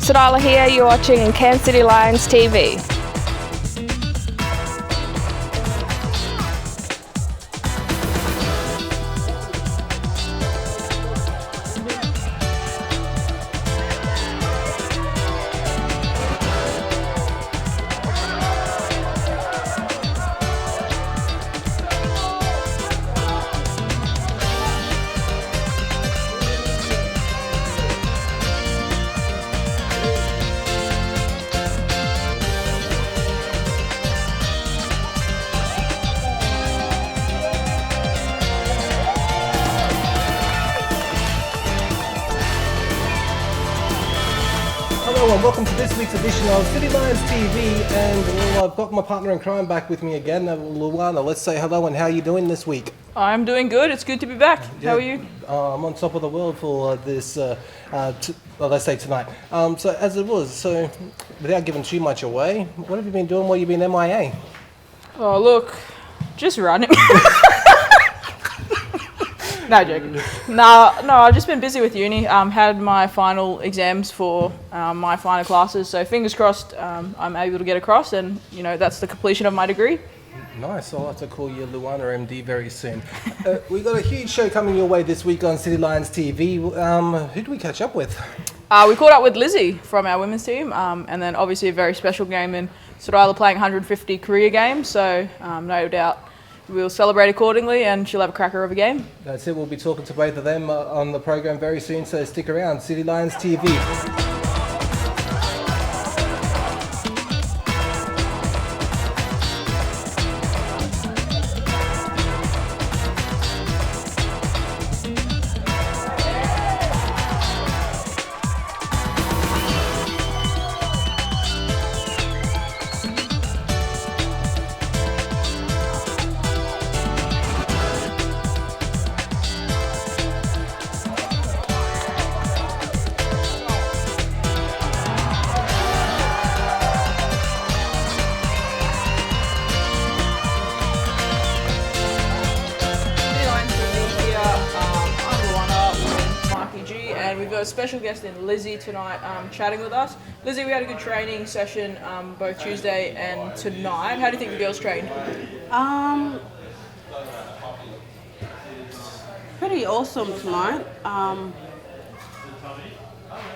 Sadala here, you're watching Cairns City Lions TV. Hello and welcome to this week's edition of City Lions TV, and I've got my partner in crime back with me again, Luana. Let's say hello, and how are you doing this week? I'm doing good. It's good to be back. Yeah, how are you? I'm on top of the world for this, let's say tonight. So as it was, so without giving too much away, what have you been doing while you've been MIA? Oh, look, just running. No, joking. No, I've just been busy with uni. Had my final exams for my final classes, so fingers crossed I'm able to get across, and that's the completion of my degree. Nice. I'll have to call you Luana MD very soon. We've got a huge show coming your way this week on City Lions TV. Who do we catch up with? We caught up with Lizzie from our women's team, and then obviously a very special game in Soraya playing 150 career games, so no doubt we'll celebrate accordingly, and she'll have a cracker of a game. That's it. We'll be talking to both of them on the program very soon, so stick around. City Lions TV. We've got a special guest in Lizzie tonight chatting with us. Lizzie, we had a good training session both Tuesday and tonight. How do you think the girls trained? Pretty awesome tonight.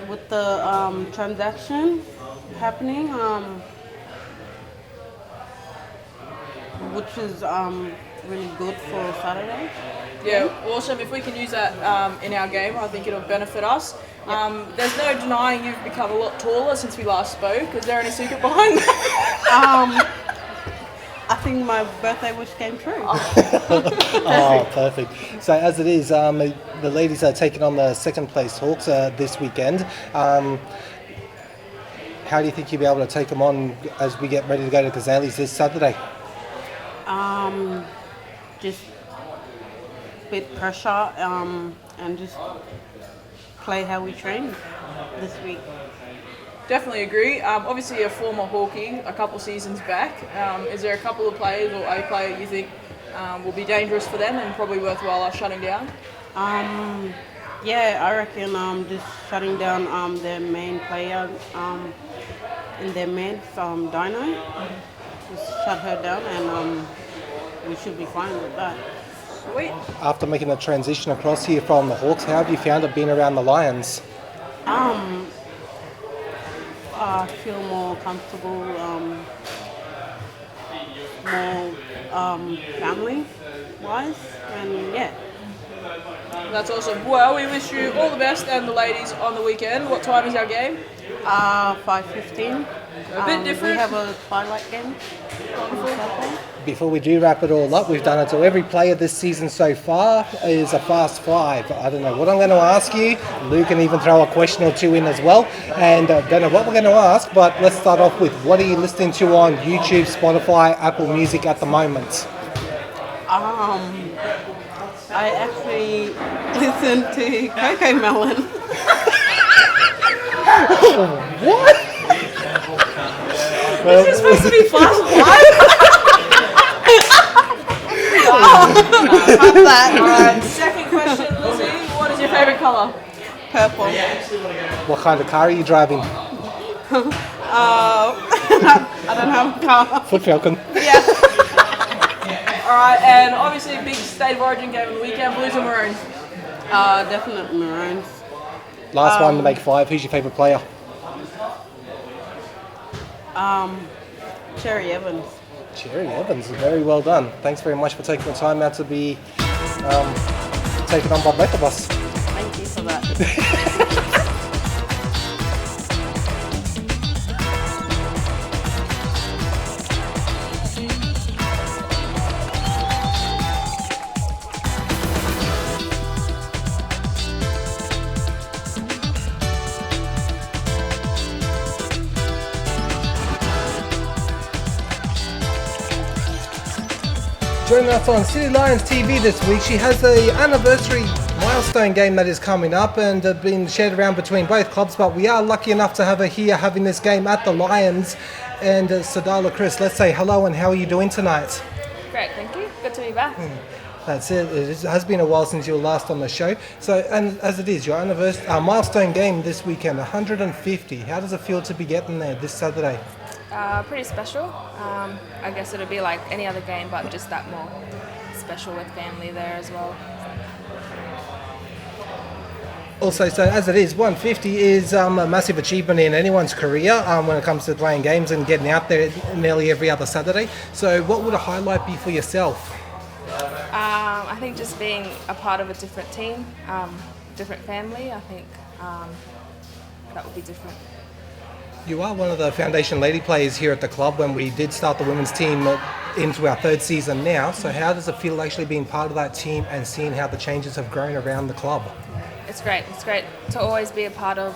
With the transaction happening, which is really good for Saturday. Yeah, awesome. If we can use that in our game, I think it'll benefit us. There's no denying you've become a lot taller since we last spoke. Is there any secret behind that? I think my birthday wish came true. Oh, perfect. So as it is, the ladies are taking on the second place Hawks this weekend. How do you think you'll be able to take them on as we get ready to go to Gazelles this Saturday? Just bit pressure and just play how we train this week. Definitely agree. Obviously a former Hawkie a couple seasons back. Is there a couple of players or a player you think will be dangerous for them and probably worthwhile us shutting down? Yeah, I reckon just shutting down their main player in their mid, Dino. Just shut her down and we should be fine with that. Sweet. After making the transition across here from the Hawks, how have you found it being around the Lions? I feel more comfortable, more family-wise, and yeah. That's awesome. Well, we wish you all the best and the ladies on the weekend. What time is our game? 5:15. A bit different. We have a twilight game on Saturday. Before we do wrap it all up, we've done it to every player this season so far is a fast five. I don't know what I'm going to ask you. Lou can even throw a question or two in as well. And don't know what we're going to ask, but let's start off with what are you listening to on YouTube, Spotify, Apple Music at the moment? I actually listen to Coco Melon. What? Is this supposed to be fast five? Have that. Alright, second question, Lizzie. What is your favourite colour? Purple. What kind of car are you driving? I don't have a car. Foot Falcon. Yeah. All right, and obviously big state of origin game of the weekend, Blues and Maroons. Definitely Maroons. Last one to make 5. Who's your favourite player? Cherry Evans. Cherry Evans. Very well done. Thanks very much for taking the time out to be taken on by both of us. Thank you for that. Joining us on City Lions TV this week, she has the anniversary milestone game that is coming up and been shared around between both clubs, but we are lucky enough to have her here having this game at the Lions. And Sadala Chris, let's say hello and how are you doing tonight? Great, thank you. Good to be back. That's it. It has been a while since you were last on the show. So, and as it is, your anniversary milestone game this weekend, 150. How does it feel to be getting there this Saturday? Pretty special. I guess it'll be like any other game, but just that more special with family there as well. Also, so as it is, 150 is a massive achievement in anyone's career when it comes to playing games and getting out there nearly every other Saturday. So what would a highlight be for yourself? I think just being a part of a different team, different family, I think that would be different. You are one of the foundation lady players here at the club when we did start the women's team into our 3rd season now. So how does it feel actually being part of that team and seeing how the changes have grown around the club? It's great. It's great to always be a part of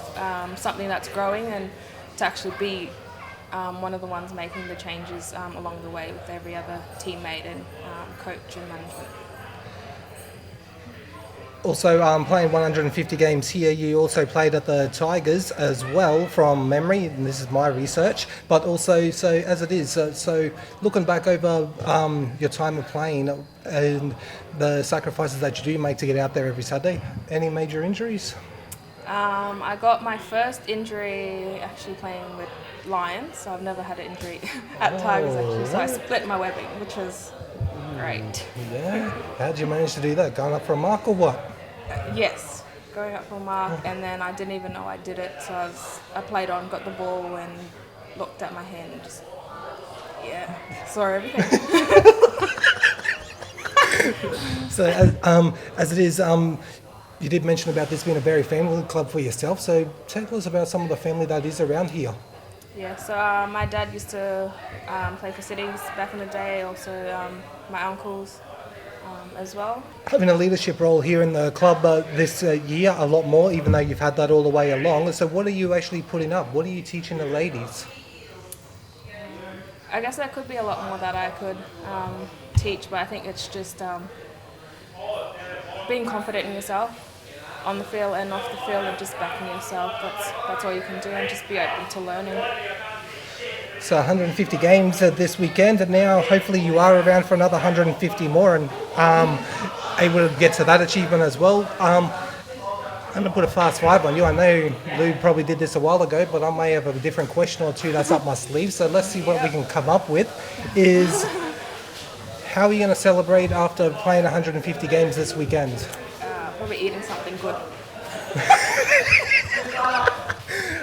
something that's growing and to actually be one of the ones making the changes along the way with every other teammate and coach and management. Also playing 150 games here, you also played at the Tigers as well from memory, and this is my research, but also, so as it is, so looking back over your time of playing and the sacrifices that you do make to get out there every Saturday, any major injuries? I got my first injury actually playing with Lions, so I've never had an injury at Tigers actually, so I split my webbing, which was great. Yeah, how did you manage to do that? Going up for a mark or what? Yes, going up for a mark, and then I didn't even know I did it, so I played on, got the ball and looked at my hand and just, saw everything. So as it is, you did mention about this being a very family club for yourself, so tell us about some of the family that is around here. Yeah, so my dad used to play for Cities back in the day, also my uncles as well. Having a leadership role here in the club this year, a lot more, even though you've had that all the way along. So what are you actually putting up? What are you teaching the ladies? I guess there could be a lot more that I could teach, but I think it's just being confident in yourself on the field and off the field and just backing yourself. That's all you can do, and just be open to learning. So 150 games this weekend, and now hopefully you are around for another 150 more and able to get to that achievement as well. I'm going to put a fast 5 on you. I know Lou probably did this a while ago, but I may have a different question or two that's up my sleeve. So let's see what we can come up with. Is how are you going to celebrate after playing 150 games this weekend? Probably eating something good.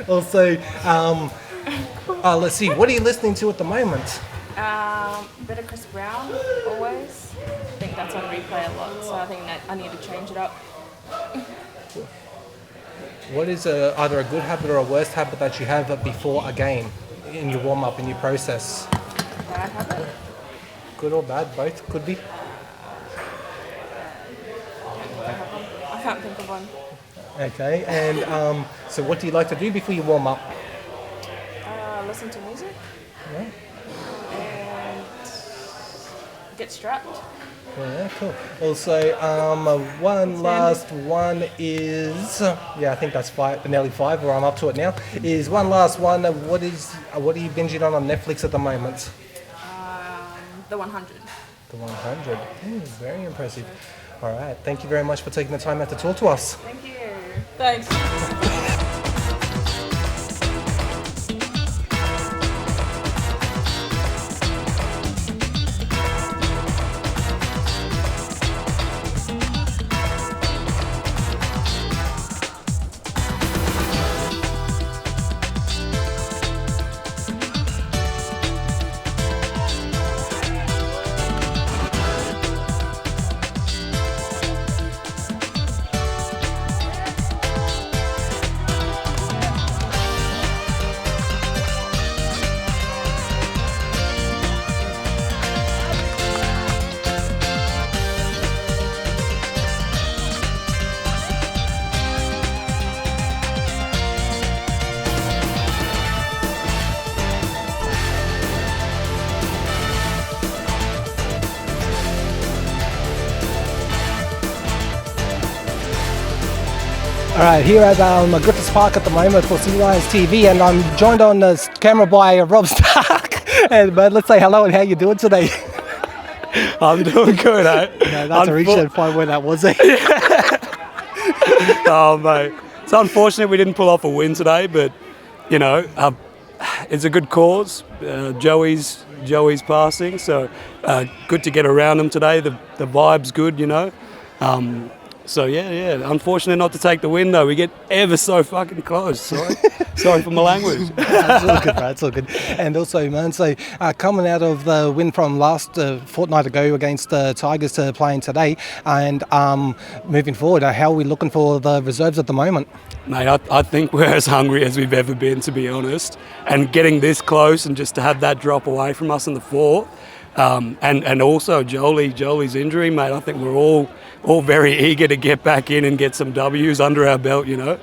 Also, let's see, what are you listening to at the moment? Bit of Chris Brown, always. I think that's on replay a lot, so I think that I need to change it up. What is either a good habit or a worst habit that you have before a game in your warm-up, in your process? Bad habit? Good or bad, both could be. I can't think of one. Okay, and so what do you like to do before you warm up? Listen to music. Yeah. And get strapped. Yeah, cool. Also, one last one is, I think that's nearly 5, or I'm up to it now, is one last one. What are you binging on Netflix at the moment? The 100. The 100. Very impressive. All right. Thank you very much for taking the time out to talk to us. Thank you. Thanks. All right, here at Griffiths Park at the moment for City Lions TV, and I'm joined on the camera by Rob Stark. But let's say hello and how you doing today? I'm doing good, eh? No, that's a reach and find where that was. Oh, mate. It's unfortunate we didn't pull off a win today, but, you know, it's a good cause. Joey's passing, so good to get around him today. The vibe's good, you know. So, yeah. Unfortunate not to take the win, though. We get ever so fucking close. Sorry for my language. That's all good, bro. That's all good. And also, man, so coming out of the win from last fortnight ago against the Tigers to playing today, and moving forward, how are we looking for the reserves at the moment? Mate, I think we're as hungry as we've ever been, to be honest. And getting this close and just to have that drop away from us in the fourth, and also Jolie's injury, mate, I think we're all very eager to get back in and get some W's under our belt, you know.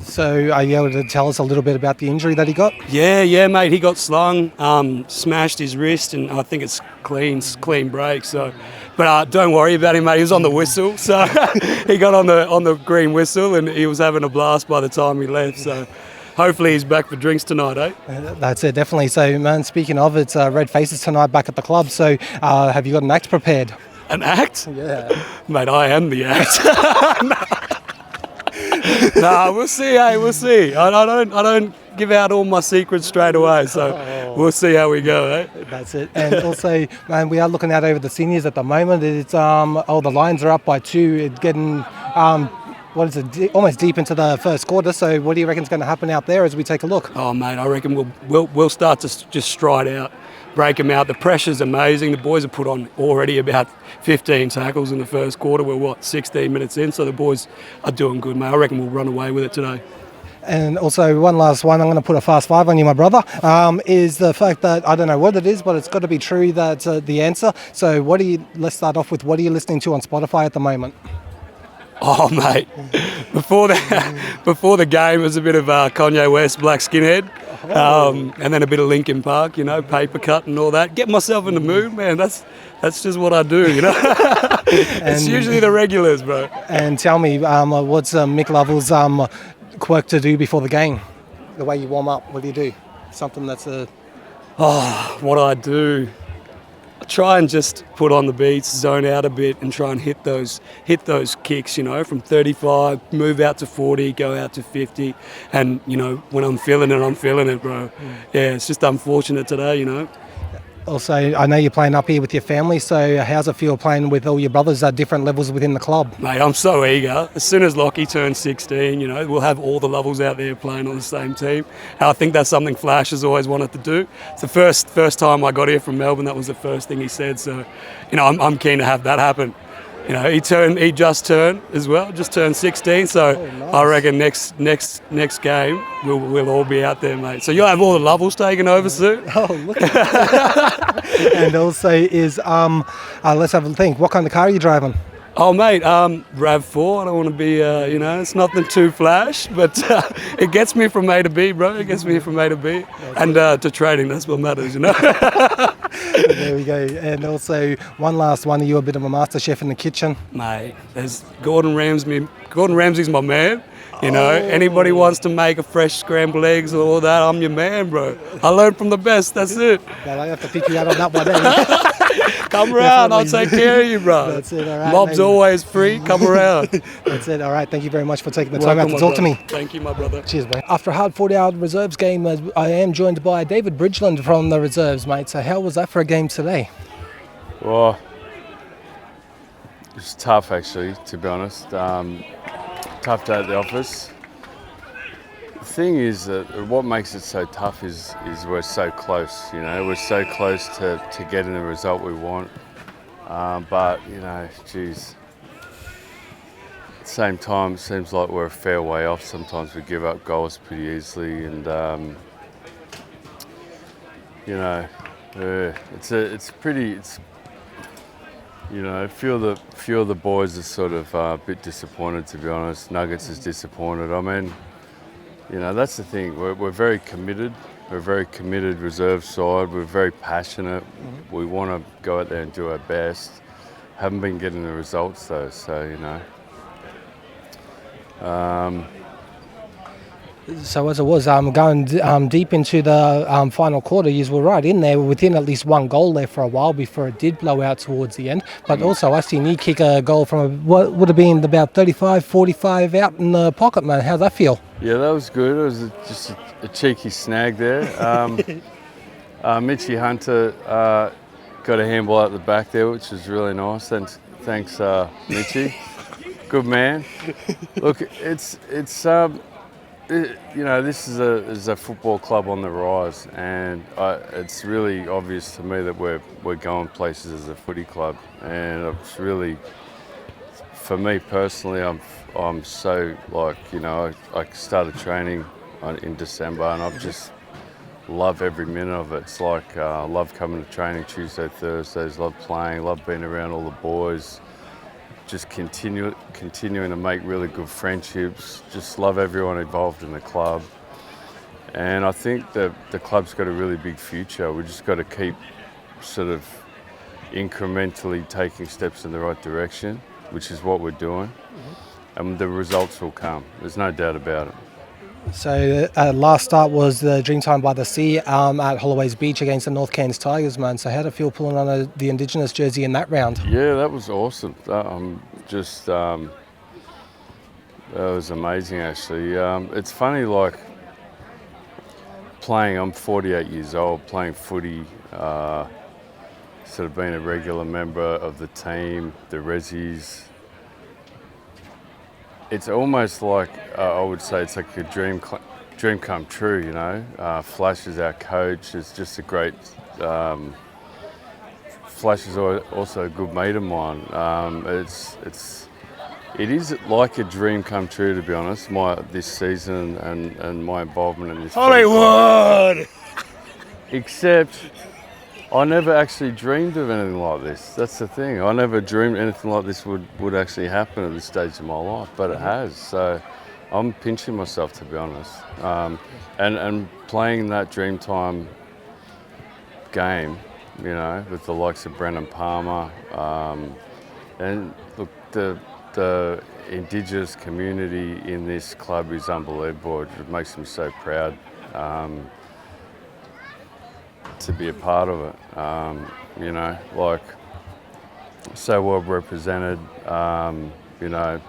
So are you able to tell us a little bit about the injury that he got? Yeah, mate, he got slung, smashed his wrist, and I think it's clean break. So, but don't worry about him, mate. He was on the whistle, so he got on the green whistle, and he was having a blast by the time he left. So, hopefully he's back for drinks tonight, eh? That's it, definitely. So, man, speaking of, it's Red Faces tonight back at the club. So, have you got an act prepared? An act? Yeah. Mate, I am the act. Nah, we'll see, hey, we'll see. I don't give out all my secrets straight away, so we'll see how we go, eh? That's it. And also, man, we are looking out over the seniors at the moment. It's the Lions are up by 2. It's getting almost deep into the first quarter. So, what do you reckon is going to happen out there as we take a look? Oh, mate, I reckon we'll start to just stride out, break them out. The pressure's amazing. The boys have put on already about 15 tackles in the first quarter. We're 16 minutes in, so the boys are doing good, mate. I reckon we'll run away with it today. And also, one last one, I'm going to put a fast 5 on you, my brother, is the fact that, I don't know what it is, but it's got to be true that's the answer. So let's start off with, what are you listening to on Spotify at the moment? Oh, mate, before the game, it was a bit of Kanye West, Black Skinhead, and then a bit of Linkin Park, you know, Paper Cut and all that. Get myself in the mood, man. That's just what I do, you know. It's usually the regulars, bro. And tell me, what's Mick Lovell's quirk to do before the game? The way you warm up, what do you do? Something that's what I do. I try and just put on the beats, zone out a bit, and try and hit those kicks, you know, from 35, move out to 40, go out to 50, and you know, when I'm feeling it, bro. Yeah, it's just unfortunate today, you know. Also, I know you're playing up here with your family, so how's it feel playing with all your brothers at different levels within the club? Mate, I'm so eager. As soon as Lockie turns 16, you know, we'll have all the levels out there playing on the same team. And I think that's something Flash has always wanted to do. It's the first time I got here from Melbourne, that was the first thing he said. So, you know, I'm keen to have that happen. You know, he just turned as well, just turned 16. So nice. I reckon next game we'll all be out there, mate. So you'll have all the levels taken over soon. Oh, look at that. And also let's have a think. What kind of car are you driving? Oh, mate, RAV4. I don't want to be, it's nothing too flash, but it gets me from A to B, bro. It gets me from A to B. And to training, that's what matters, you know. There we go. And also, one last one. Are you a bit of a master chef in the kitchen? Mate, there's Gordon Ramsay. Gordon Ramsay's my man. You know, anybody wants to make a fresh scrambled eggs or all that, I'm your man, bro. I learned from the best, that's it. Well, I have to pick you out on that one, eh? Come around, I'll take care of you, bro. That's it, all right. Mob's always free, come around. That's it, all right. Thank you very much for taking the time out to talk to me. Thank you, my brother. Cheers, mate. After a hard 40-hour reserves game, I am joined by David Bridgeland from the reserves, mate. So how was that for a game today? Well, it was tough, actually, to be honest. Tough day at the office. The thing is that what makes it so tough is we're so close, you know, we're so close to getting the result we want. But, you know, geez, at the same time, it seems like we're a fair way off. Sometimes we give up goals pretty easily, and, you know, you know, a few of the boys are sort of a bit disappointed, to be honest. Nuggets is disappointed. I mean, you know, that's the thing. We're very committed. We're a very committed reserve side. We're very passionate. We want to go out there and do our best. Haven't been getting the results though, so, you know. So as it was going deep into the final quarter, you were right in there within at least one goal there for a while before it did blow out towards the end. But also I seen you kick a goal from what would have been about 35, 45 out in the pocket, man. How'd that feel? Yeah, that was good. It was just a cheeky snag there. Mitchie Hunter got a handball out the back there, which was really nice. Thanks Mitchie. Good man. Look, it's this is a football club on the rise, and it's really obvious to me that we're going places as a footy club, and it's really, for me personally, I'm so I started training in December, and I've just love every minute of it. It's like I love coming to training Tuesday, Thursdays, love playing, love being around all the boys. Just continuing to make really good friendships, just love everyone involved in the club. And I think that the club's got a really big future. We just got to keep sort of incrementally taking steps in the right direction, which is what we're doing. And the results will come, there's no doubt about it. So last start was the Dreamtime by the Sea at Holloway's Beach against the North Cairns Tigers, man. So how did it feel pulling on the Indigenous jersey in that round? Yeah, that was awesome. That was amazing, actually. It's funny, like, I'm 48 years old, playing footy, sort of being a regular member of the team, the Rezzies. It's almost like, I would say it's like a dream come true, you know. Flash is our coach, is just a great, Flash is also a good mate of mine. It is like a dream come true, to be honest, this season and my involvement in this. Hollywood! Except I never actually dreamed of anything like this. That's the thing. I never dreamed anything like this would actually happen at this stage of my life, but it has. So I'm pinching myself, to be honest. And playing that Dreamtime game, you know, with the likes of Brendan Palmer, and look, the Indigenous community in this club is unbelievable. It makes me so proud. To be a part of it, you know, like so well represented, you know,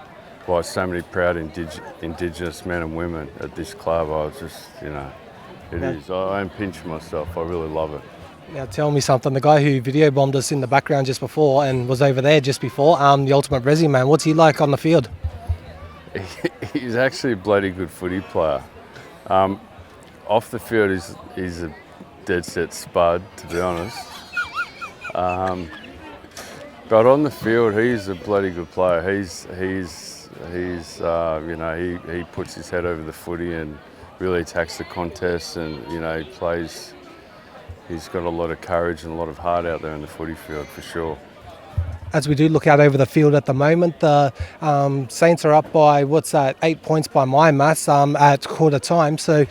by so many proud Indigenous men and women at this club. I was just, you know, I am pinching myself. I really love it. Now tell me something, the guy who video bombed us in the background just before and was over there just before, the ultimate Resi man, what's he like on the field? He's actually a bloody good footy player. Off the field, he's a dead set spud, to be honest. But on the field, he's a bloody good player. He's you know, he puts his head over the footy and really attacks the contest, and you know, he's got a lot of courage and a lot of heart out there in the footy field for sure. As we do look out over the field at the moment, the Saints are up by, 8 points by my maths at quarter time. So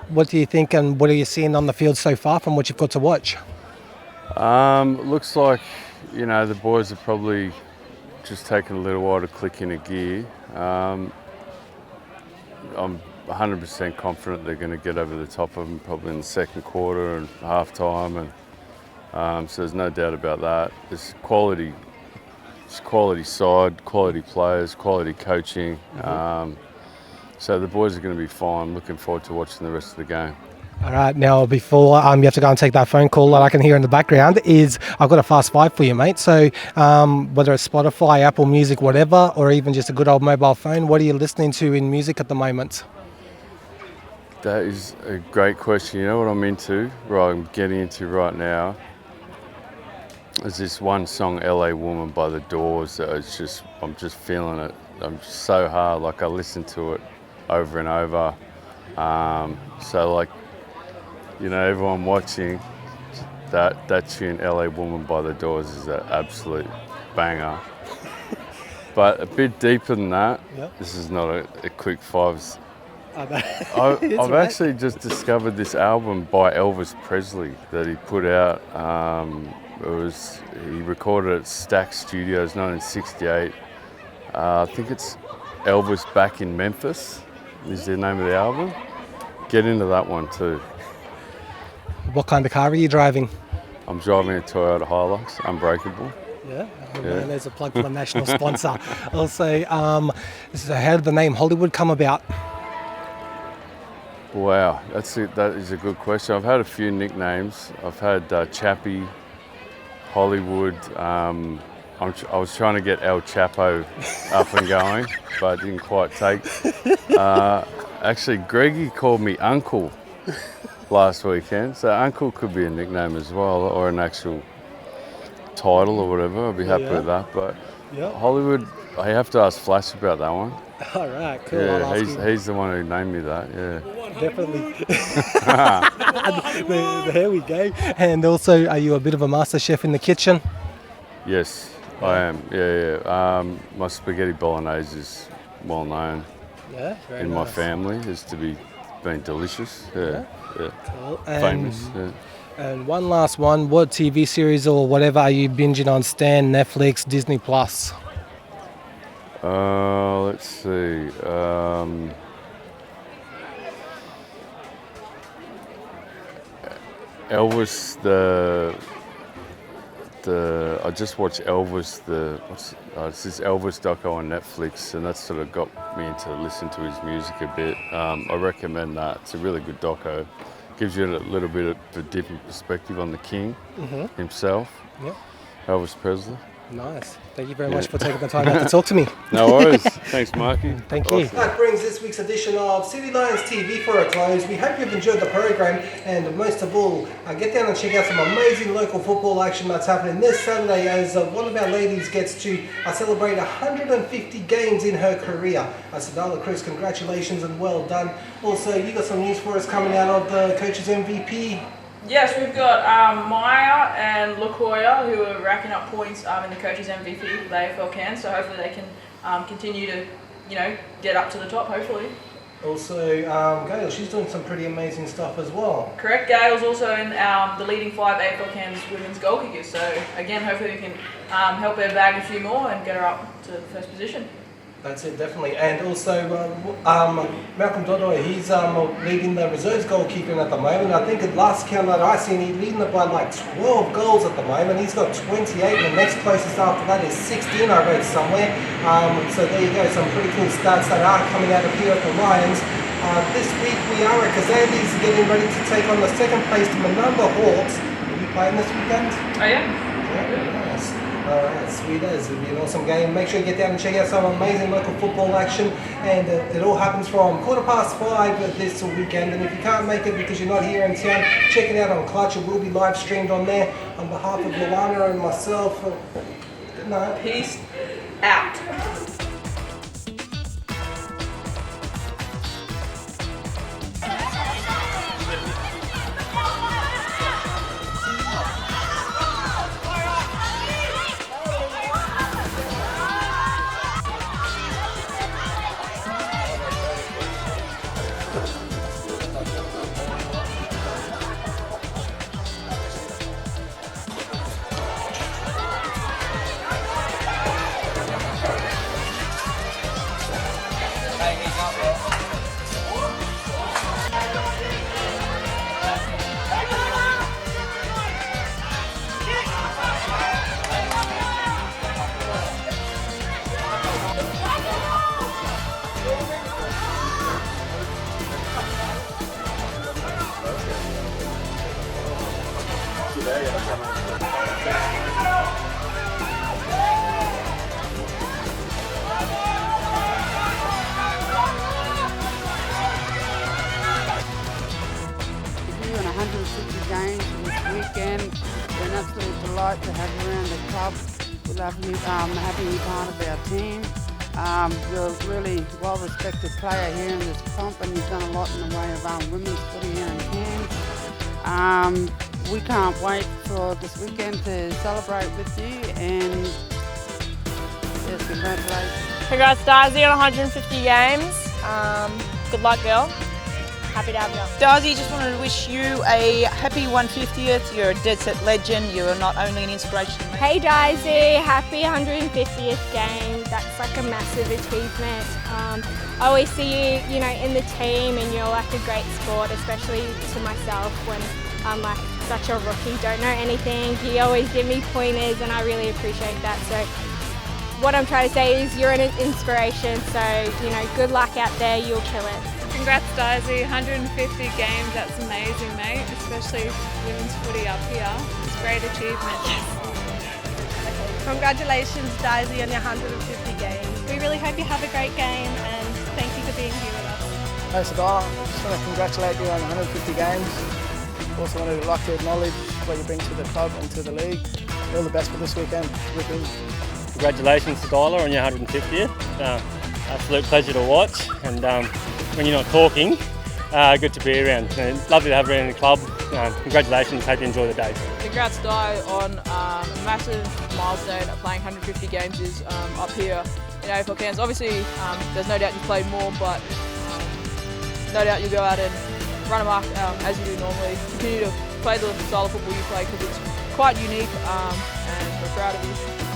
what do you think and what are you seeing on the field so far from what you've got to watch? Looks like, you know, the boys are probably just taking a little while to click into gear. I'm 100% confident they're going to get over the top of them probably in the second quarter and half time, and so there's no doubt about that. It's quality side, quality players, quality coaching. So the boys are going to be fine. Looking forward to watching the rest of the game. All right, now before you have to go and take that phone call that I can hear in the background, I've got a fast five for you, mate. So whether it's Spotify, Apple Music, whatever, or even just a good old mobile phone, what are you listening to in music at the moment? That is a great question. You know what I'm getting into right now? There's this one song, LA Woman by The Doors, that I'm just feeling it. I'm just so hard, like I listen to it over and over. So like, you know, everyone watching, that tune, LA Woman by The Doors, is an absolute banger. But a bit deeper than that, Yep. This is not a quick fives. I've actually just discovered this album by Elvis Presley that he put out. He recorded at Stax Studios, 1968. I think it's Elvis Back in Memphis is the name of the album. Get into that one too. What kind of car are you driving? I'm driving a Toyota Hilux, Unbreakable. Yeah, and there's a plug for a national sponsor. Also, so how did the name Hollywood come about? Wow, that is a good question. I've had a few nicknames. I've had Chappie, Hollywood. I was trying to get El Chapo up and going, but it didn't quite take. Actually, Greggy called me Uncle last weekend, so Uncle could be a nickname as well, or an actual title or whatever. I'd be happy with that. But Hollywood, I have to ask Flash about that one. All right, cool. Yeah, he's the one who named me that. Yeah, definitely. There we go. And also, are you a bit of a master chef in the kitchen? Yes, I am. Yeah. My spaghetti bolognese is well known in my family. Is to be been delicious. Yeah. Cool. Famous. Yeah. And one last one. What TV series or whatever are you binging on? Stan, Netflix, Disney Plus? Let's see. Elvis, I just watched Elvis, it's this Elvis doco on Netflix, and that sort of got me into listen to his music a bit. I recommend that. It's a really good doco. Gives you a little bit of a different perspective on the king himself, Elvis Presley. Nice. Thank you very much for taking the time out to talk to me. No worries. Thanks, Marky. Thank you. That brings this week's edition of City Lions TV for a close. We hope you've enjoyed the program, and most of all, get down and check out some amazing local football action that's happening this Saturday as one of our ladies gets to celebrate 150 games in her career. Sadala Cruz, congratulations and well done. Also, you got some news for us coming out of the coach's MVP. Yes, we've got Maya and Lakoya who are racking up points in the coaches MVP with AFL Cairns, so hopefully they can continue to, get up to the top, hopefully. Also, Gail, she's doing some pretty amazing stuff as well. Correct, Gail's also in the leading 5 AFL Cairns women's goal kickers, so again, hopefully we can help her bag a few more and get her up to the first position. That's it, definitely. And also, Malcolm Dodoy, he's leading the reserves goalkeeping at the moment. I think at last count that I seen, he's leading it by like 12 goals at the moment. He's got 28, and the next closest after that is 16, I read somewhere. So there you go, some pretty cool stats that are coming out of here at the Lions. This week we are at Kazandi's getting ready to take on the second place Manumba Hawks. Are you playing this weekend? I am. Yeah, nice. Alright, sweet as. It'll be an awesome game. Make sure you get down and check out some amazing local football action. And it all happens from 5:15 this weekend. And if you can't make it because you're not here in town, check it out on Clutch. It will be live streamed on there. On behalf of Luana and myself, good night. Peace out. Delight to have you around the club. We love you, having you part of our team. You're a really well-respected player here in this comp, and you've done a lot in the way of women's footy here in Cairns. We can't wait for this weekend to celebrate with you, and yes, congratulations. Congrats, Darcy, on 150 games. Good luck, girl. happy to have you. Darcy, just wanted to wish you a happy 150th. You're a dead set legend. You are not only an inspiration to me. Hey Daisy, happy 150th game. That's like a massive achievement. I always see you, in the team, and you're like a great sport, especially to myself when I'm like such a rookie, don't know anything. You always give me pointers, and I really appreciate that. So what I'm trying to say is you're an inspiration. So good luck out there. You'll kill it. Congrats, Daisy. 150 games. That's amazing, mate. Especially women's footy up here. It's a great achievement. Congratulations, Daisy, on your 150 games. We really hope you have a great game, and thank you for being here with us. Hey Sadala, I just want to congratulate you on 150 games. Also want to like to acknowledge what you bring to the club and to the league. All the best for this weekend. Congratulations, Sadala, on your 150th. Absolute pleasure to watch, and when you're not talking, good to be around. Lovely to have around the club. Congratulations, hope you enjoy the day. Congrats, Di, on a massive milestone. Playing 150 games is up here in AFL Cairns. Obviously, there's no doubt you've played more, but no doubt you'll go out and run amok as you do normally. Continue to play the style of football you play, because it's quite unique, and we're proud of you.